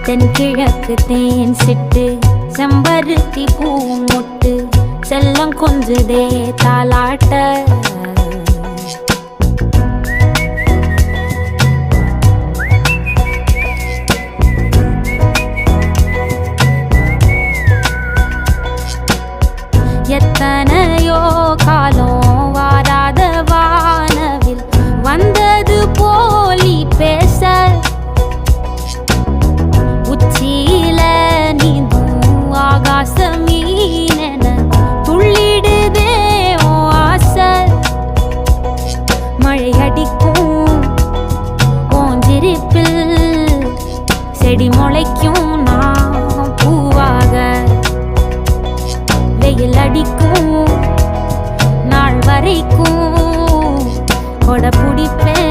தென்கிழக்கு தேன் சிட்டு செம்பருத்தி பூ முட்டு செல்லம் கொஞ்சுதே தாலாட்ட எத்தனையோ காலம் வாராத வானவில் வந்தது போலி பேச உச்சியில நீந்தும் ஆகாச மீனென துள்ளிடுதே ஓ ஆசை மழை அடிக்கும் ஓஞ்சிருப்பில் செடி முளைக்கும் நான் பூவாக வெயில் அடிக்கும் நாள் வரைக்கும் கொடை பிடிப்பேன்